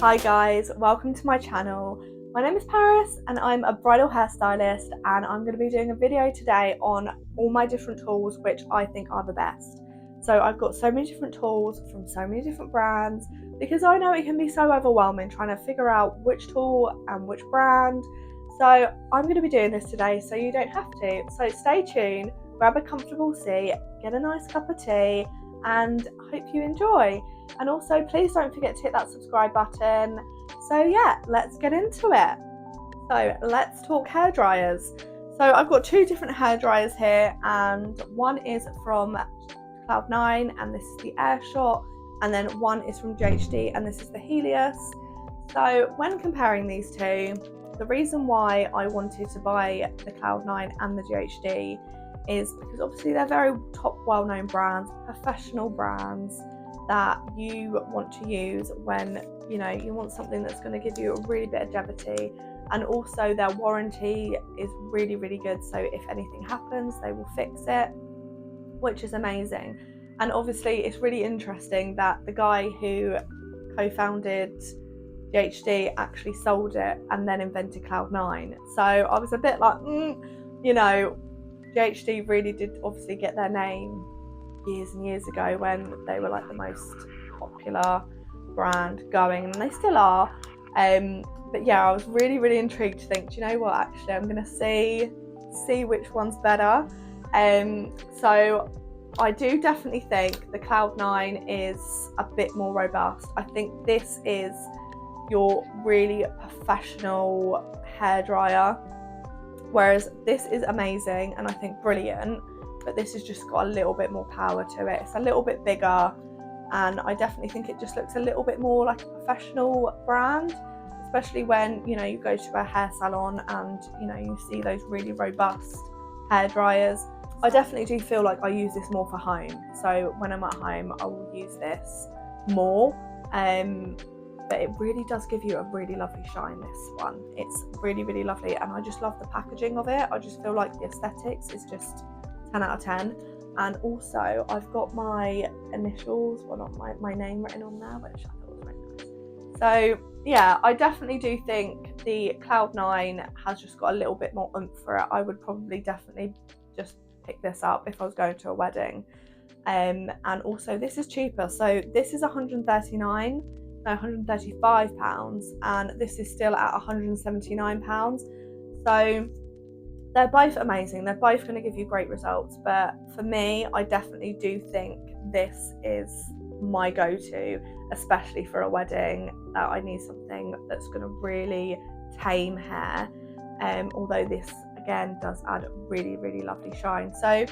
Hi guys, welcome to my channel. My name is Paris and I'm a bridal hairstylist, and I'm going to be doing a video today on all my different tools which I think are the best. So I've got so many different tools from so many different brands, because I know it can be so overwhelming trying to figure out which tool and which brand. So I'm going to be doing this today so you don't have to. So stay tuned, grab a comfortable seat, get a nice cup of tea, and I hope you enjoy. And also, please don't forget to hit that subscribe button. So yeah, let's get into it. So let's talk hair dryers. So I've got two different hair dryers here, and one is from Cloud9 and this is the Airshot, and then one is from GHD and this is the Helios. So when comparing these two, the reason why I wanted to buy the Cloud9 and the GHD is because obviously they're very top well-known brands, professional brands that you want to use when you want something that's going to give you a really bit of longevity, and also their warranty is really good, so if anything happens they will fix it, which is amazing. And obviously it's really interesting that the guy who co-founded GHD actually sold it and then invented Cloud9. So I was a bit like GHD really did obviously get their name years and years ago when they were like the most popular brand going, and they still are. But yeah, I was really intrigued to think, do you know what, actually I'm gonna see which one's better. So I do definitely think the Cloud9 is a bit more robust. I think this is your really professional hairdryer, whereas this is amazing and I think brilliant, but this has just got a little bit more power to it. It's a little bit bigger, and I definitely think it just looks a little bit more like a professional brand, especially when you go to a hair salon and you see those really robust hair dryers. I definitely do feel like I use this more for home, so when I'm at home I will use this more, but it really does give you a really lovely shine, this one. It's really lovely, and I just love the packaging of it. I just feel like the aesthetics is just 10 out of 10. And also I've got my initials, well not my name written on there, which I thought was really nice. So yeah, I definitely do think the Cloud9 has just got a little bit more oomph for it. I would probably definitely just pick this up if I was going to a wedding. And also this is cheaper, so this is £135, and this is still at £179. So they're both amazing, they're both going to give you great results, but for me, I definitely do think this is my go-to, especially for a wedding that I need something that's going to really tame hair, although this again does add really lovely shine. So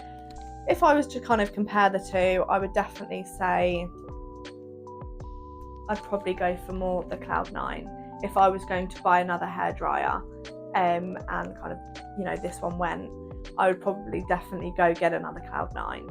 if I was to kind of compare the two, I would definitely say I'd probably go for more the Cloud9 if I was going to buy another hairdryer. And kind of this one went, I would probably definitely go get another Cloud9.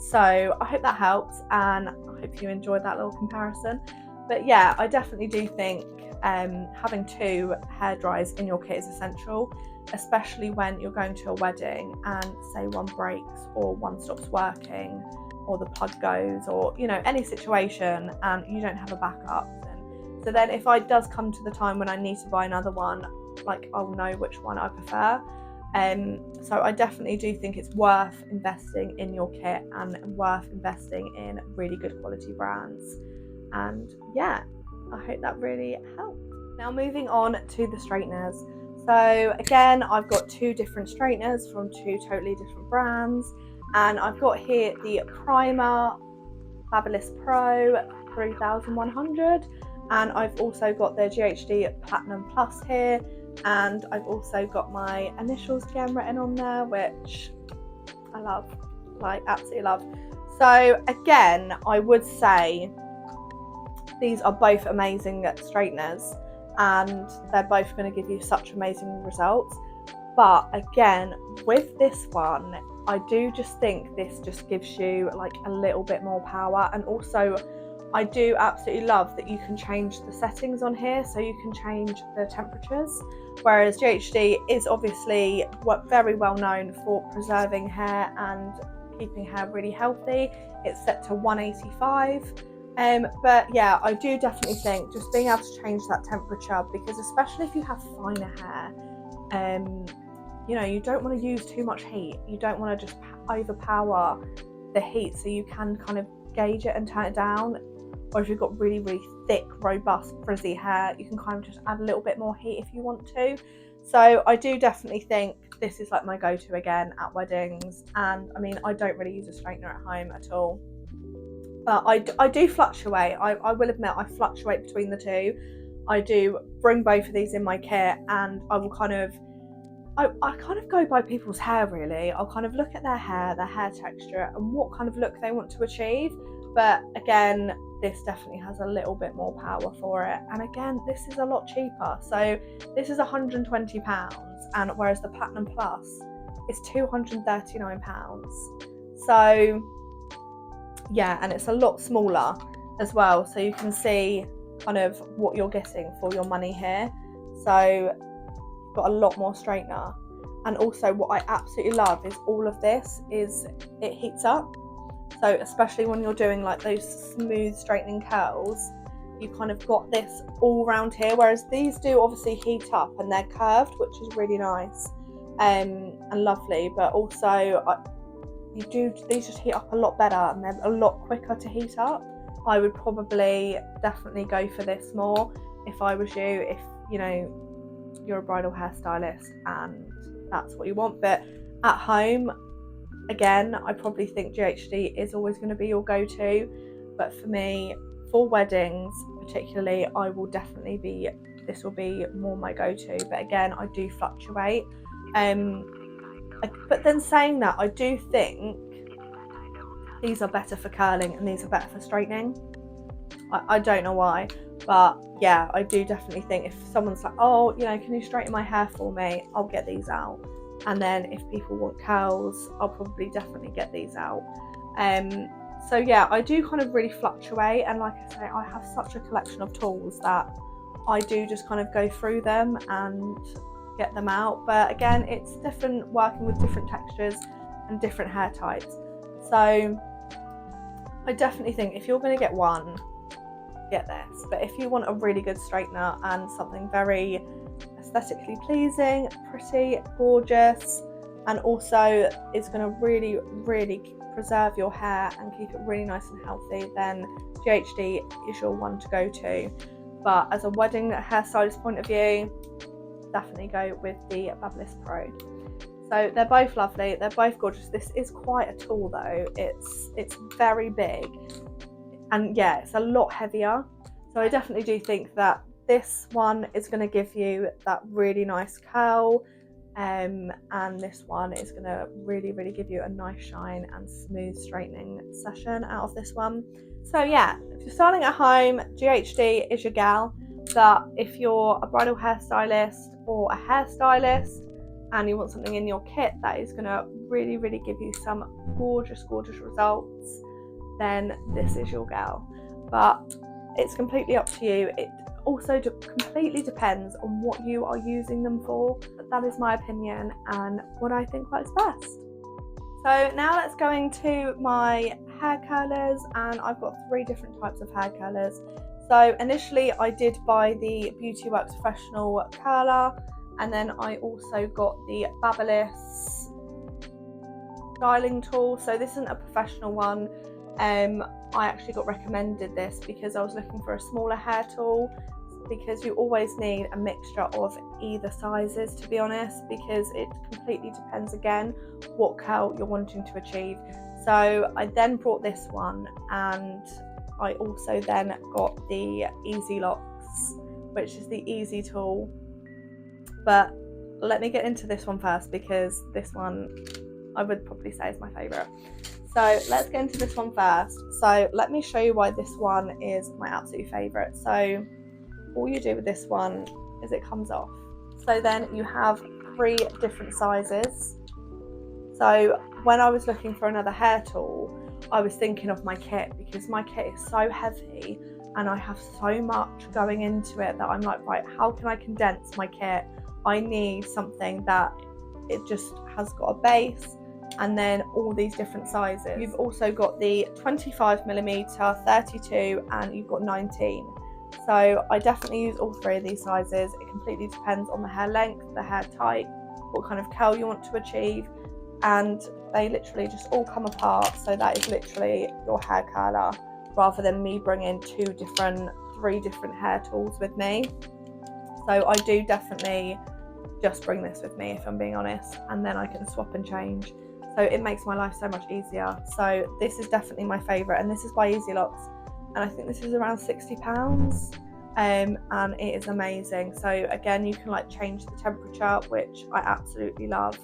So I hope that helps, and I hope you enjoyed that little comparison. But yeah, I definitely do think having two hairdryers in your kit is essential, especially when you're going to a wedding and say one breaks or one stops working or the plug goes, or any situation, and you don't have a backup. So then if it does come to the time when I need to buy another one, like I'll know which one I prefer. So I definitely do think it's worth investing in your kit and worth investing in really good quality brands. And yeah, I hope that really helped. Now moving on to the straighteners. So again, I've got two different straighteners from two totally different brands, and I've got here the Prima Babyliss Pro 3100, and I've also got the GHD Platinum Plus here, and I've also got my initials again written on there, which I love, like absolutely love. So again, I would say these are both amazing straighteners, and they're both going to give you such amazing results. But again, with this one, I do just think this just gives you like a little bit more power, and also I do absolutely love that you can change the settings on here, so you can change the temperatures, whereas GHD is obviously very well known for preserving hair and keeping hair really healthy. It's set to 185, But yeah, I do definitely think just being able to change that temperature, because especially if you have finer hair, you know, you don't want to use too much heat. You don't want to just overpower the heat, so you can kind of gauge it and turn it down. Or if you've got really, really thick, robust, frizzy hair, you can kind of just add a little bit more heat if you want to. So I do definitely think this is like my go-to again at weddings. And I mean, I don't really use a straightener at home at all. But I do fluctuate. I will admit I fluctuate between the two. I do bring both of these in my kit, and I will kind of I kind of go by people's hair really. I'll kind of look at their hair texture, and what kind of look they want to achieve. But again, this definitely has a little bit more power for it. And again, this is a lot cheaper. So this is £120, and whereas the Platinum Plus is £239. So yeah, and it's a lot smaller as well. So you can see kind of what you're getting for your money here. So got a lot more straightener. And also what I absolutely love is all of this is it heats up. So especially when you're doing like those smooth straightening curls, you kind of got this all around here, whereas these do obviously heat up and they're curved, which is really nice and lovely. But also these just heat up a lot better, and they're a lot quicker to heat up. I would probably definitely go for this more if I was you, if you know you're a bridal hairstylist and that's what you want. But at home, again, I probably think GHD is always going to be your go-to. But for me, for weddings particularly, this will be more my go-to. But again, I do fluctuate. But then saying that, I do think these are better for curling and these are better for straightening. I don't know why, but yeah, I do definitely think if someone's like, oh, you know, can you straighten my hair for me, I'll get these out. And then if people want curls, I'll probably definitely get these out. So yeah, I do kind of really fluctuate, and like I say, I have such a collection of tools that I do just kind of go through them and get them out. But again, it's different working with different textures and different hair types. So I definitely think if you're going to get one, get this. But if you want a really good straightener and something very aesthetically pleasing, pretty, gorgeous, and also is going to really, really preserve your hair and keep it really nice and healthy, then GHD is your one to go to. But as a wedding hairstylist point of view, definitely go with the Babyliss Pro. So they're both lovely, they're both gorgeous. This is quite a tool though. It's very big, and yeah, it's a lot heavier. So I definitely do think that this one is going to give you that really nice curl, and this one is going to really, really give you a nice shine and smooth straightening session out of this one. So yeah, if you're starting at home, GHD is your gal. But if you're a bridal hairstylist or a hairstylist and you want something in your kit that is going to really, really give you some gorgeous, gorgeous results, then this is your gal. But it's completely up to you. It also completely depends on what you are using them for. But that is my opinion and what I think works best. So now let's go into my hair curlers, and I've got 3 different types of hair curlers. So initially I did buy the BeautyWorks Professional Curler, and then I also got the Babyliss styling tool. So this isn't a professional one. I actually got recommended this because I was looking for a smaller hair tool, because you always need a mixture of either sizes, to be honest, because it completely depends again what curl you're wanting to achieve. So I then brought this one, and I also then got the Easilocks, which is the Easi tool. But let me get into this one first, because this one I would probably say is my favourite. So let's get into this one first. So let me show you why this one is my absolute favourite. So all you do with this one is it comes off. So then you have 3 different sizes. So when I was looking for another hair tool, I was thinking of my kit, because my kit is so heavy and I have so much going into it that I'm like, right, how can I condense my kit? I need something that it just has got a base, and then all these different sizes. You've also got the 25mm, 32, and you've got 19. So I definitely use all three of these sizes. It completely depends on the hair length, the hair type, what kind of curl you want to achieve, and they literally just all come apart. So that is literally your hair curler, rather than me bringing three different hair tools with me. So I do definitely just bring this with me, if I'm being honest, and then I can swap and change. So it makes my life so much easier. So this is definitely my favourite, and this is by Easilocks, and I think this is around £60, and it is amazing. So again, you can like change the temperature, which I absolutely love,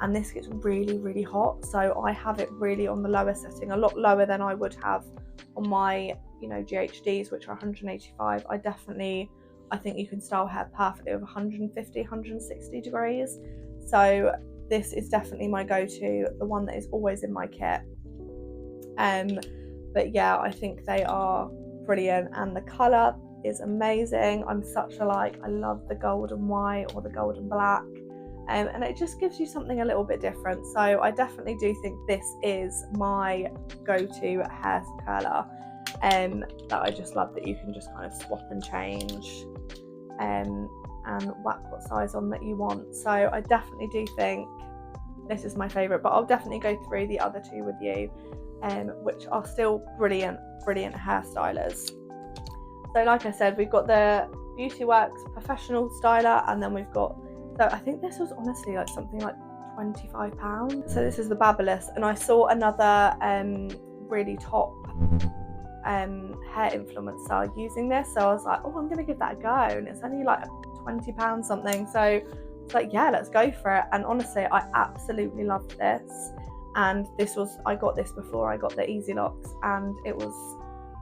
and this gets really, really hot, so I have it really on the lower setting, a lot lower than I would have on my, you know, GHDs, which are 185. I think you can style hair perfectly with 150, 160 degrees. So this is definitely my go-to, the one that is always in my kit. But yeah, I think they are brilliant, and the colour is amazing. I'm such a I love the golden white or the golden black, and it just gives you something a little bit different. So I definitely do think this is my go-to hair curler, that I just love, that you can just kind of swap and change, and whack what size on that you want. So I definitely do think this is my favourite, but I'll definitely go through the other two with you, which are still brilliant hairstylers. So like I said, we've got the BeautyWorks professional styler, and then we've got, so I think this was honestly like something like £25. So this is the Babyliss, and I saw another really top hair influencer using this, so I was like, oh, I'm gonna give that a go, and it's only like £20 something. So it's like, yeah, let's go for it. And honestly, I absolutely loved this, and I got this before I got the Easilocks, and it was,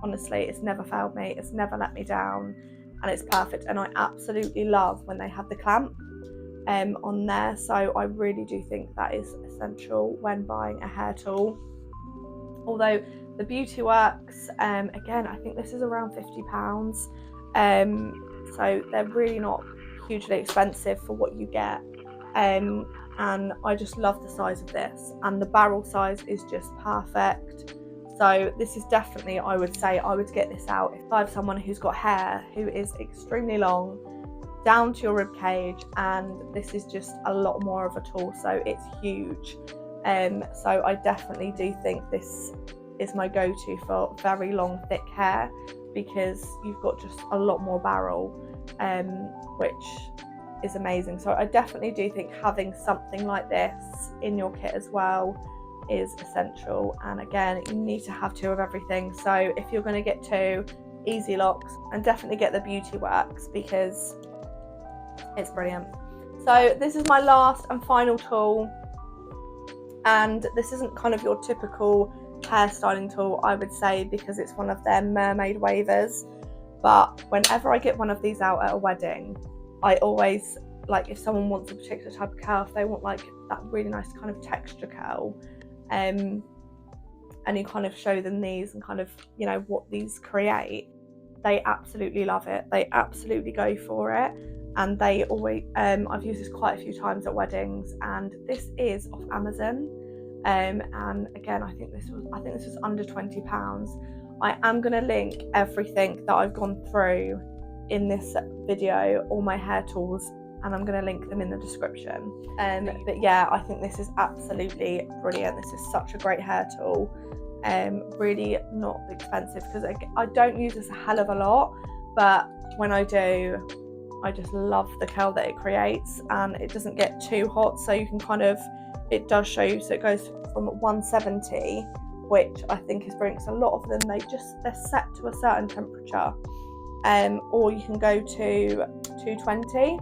honestly, it's never failed me, it's never let me down, and it's perfect. And I absolutely love when they have the clamp on there, so I really do think that is essential when buying a hair tool. Although the BeautyWorks, again, I think this is around £50, so they're really not hugely expensive for what you get, and I just love the size of this, and the barrel size is just perfect. So this is definitely, I would say, I would get this out if I have someone who's got hair who is extremely long, down to your rib cage, and this is just a lot more of a tool, so it's huge. So I definitely do think this is my go-to for very long, thick hair, because you've got just a lot more barrel, which is amazing. So I definitely do think having something like this in your kit as well is essential. And again, you need to have two of everything. So if you're going to get two Easilocks, and definitely get the BeautyWorks, because it's brilliant. So this is my last and final tool, and this isn't kind of your typical hairstyling tool, I would say, because it's one of their Mermaid Wavers. But whenever I get one of these out at a wedding, I always, like, if someone wants a particular type of curl, if they want like that really nice kind of texture curl, and you kind of show them these and kind of, you know, what these create, they absolutely love it, they absolutely go for it. And they always, I've used this quite a few times at weddings, and this is off Amazon, and again, I think this was under £20. I am going to link everything that I've gone through in this video, all my hair tools, and I'm going to link them in the description. But yeah, I think this is absolutely brilliant. This is such a great hair tool, really not expensive, because I don't use this a hell of a lot, but when I do, I just love the curl that it creates, and it doesn't get too hot, so you can kind of, it does show you, so it goes from 170, which I think is brilliant, because a lot of them, they're set to a certain temperature, or you can go to 220,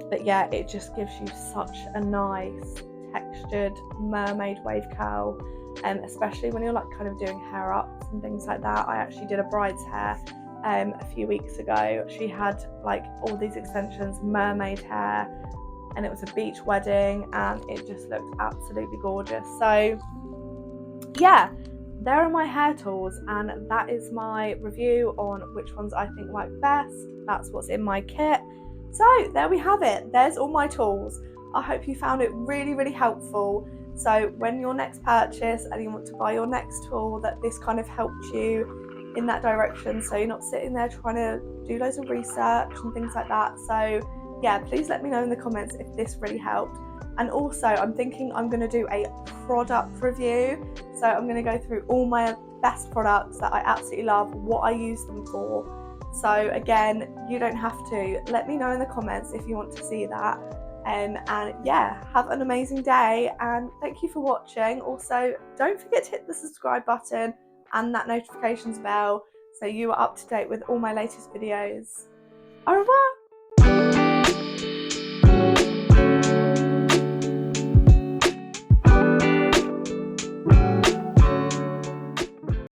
but yeah, it just gives you such a nice textured mermaid wave curl, especially when you're like kind of doing hair ups and things like that. I actually did a bride's hair a few weeks ago. She had like all these extensions, mermaid hair, and it was a beach wedding, and it just looked absolutely gorgeous. So yeah, there are my hair tools, and that is my review on which ones I think work best. That's what's in my kit. So there we have it, there's all my tools. I hope you found it really, really helpful. So when your next purchase and you want to buy your next tool, that this kind of helped you in that direction, so you're not sitting there trying to do loads of research and things like that. So yeah, please let me know in the comments if this really helped. And also I'm thinking I'm going to do a product review, so I'm going to go through all my best products that I absolutely love, what I use them for. So again, you don't have to. Let me know in the comments if you want to see that. And yeah, have an amazing day, and thank you for watching. Also, don't forget to hit the subscribe button and that notifications bell so you are up to date with all my latest videos. Au revoir!